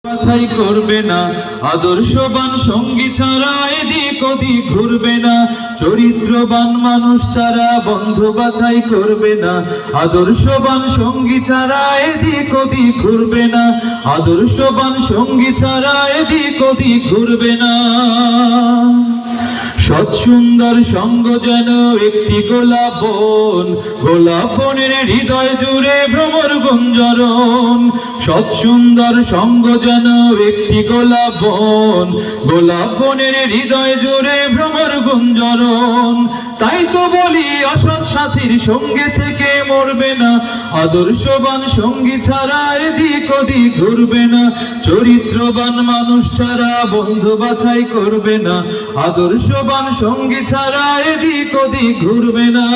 বাছাই করবে না, আদর্শবান সঙ্গী ছাড়া এদিক ওদিক ঘুরবে না। চরিত্রবান মানুষ ছাড়া বন্ধু বাছাই করবে না, আদর্শবান সঙ্গী ছাড়া এদিক ওদিক ঘুরবে না। আদর্শবান সঙ্গী ছাড়া এদিক ওদিক ঘুরবে না। সৎ সুন্দর সঙ্গ যেন একটি গোলাপ বন, গোলাপ বনের হৃদয় জুড়ে ভ্রমর গুঞ্জরণ। সৎ সুন্দর সঙ্গ যেন একটি গোলাপ বন, গোলাপ বনের হৃদয় জুড়ে ভ্রমর গুঞ্জরণ। তাই তো বলি অসৎ সাথীর সঙ্গে থেকে মরবে না, আদর্শবান সঙ্গী ছাড়া এদিক ওদিক ঘুরবে না। চরিত্রবান মানুষ ছাড়া বন্ধু বাছাই করবে না, আদর্শবান সঙ্গী ছাড়া এদিক ওদিক ঘুরবে না।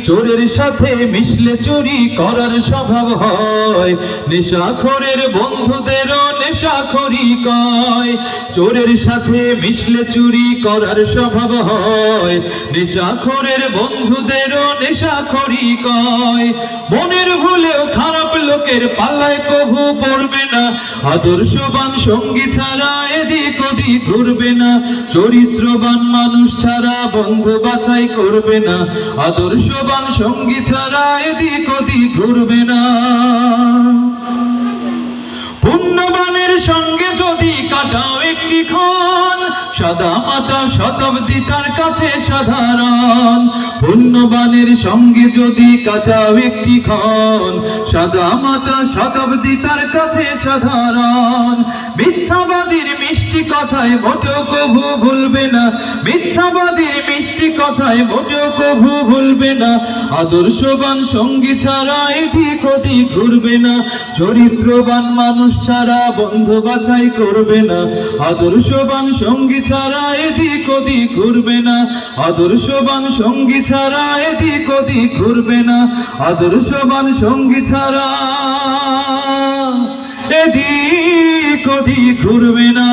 চোরের সাথে মিশলে চুরি করার স্বভাব হয়, নেশাখোরের বন্ধুদেরও নেশাখোরি কয়। চোরের সাথে মিশলে চুরি করার স্বভাব হয়, নেশাখোরের বন্ধুদেরও নেশাখোরি কয়। মনের ভুলেও খারাপ লোকের পাল্লায় কভু পড়বে না, আদর্শবান সঙ্গী ছাড়া এদিক ওদিক ঘুরবে না। চরিত্রবান মানুষ ছাড়া বন্ধু বাছাই করবে না, আদর্শবান সঙ্গী ছাড়া এদিক ওদিক ঘুরবে না। পুণ্যবানের সঙ্গে যদি কাটাও একটি ক্ষণ, সাদা মাতা শতাব্দী তার কাছে সাধারণ। পুণ্যবানের সঙ্গে যদি কাটাও একটি ক্ষণ, সাদা মাতা শতাব্দী তার কাছে সাধারণ। মিথ্যাবাদীর মিষ্টি কথায় মোটেও কভু ভুলবে না, মিথ্যাবাদীর মিষ্টি কথায় মোটেও কভু ভুলবে না। আদর্শবান সঙ্গী ছাড়া এদিক ওদিক ঘুরবে না। চরিত্রবান মানুষ ছাড়া বন্ধু বাছাই করবে না, আদর্শবান সঙ্গী ছাড়া এদিক ওদিক ঘুরবে না। আদর্শবান সঙ্গী ছাড়া এদিক ওদিক ঘুরবে না, আদর্শবান সঙ্গী ছাড়া এদিক ওদিক ঘুরবে না।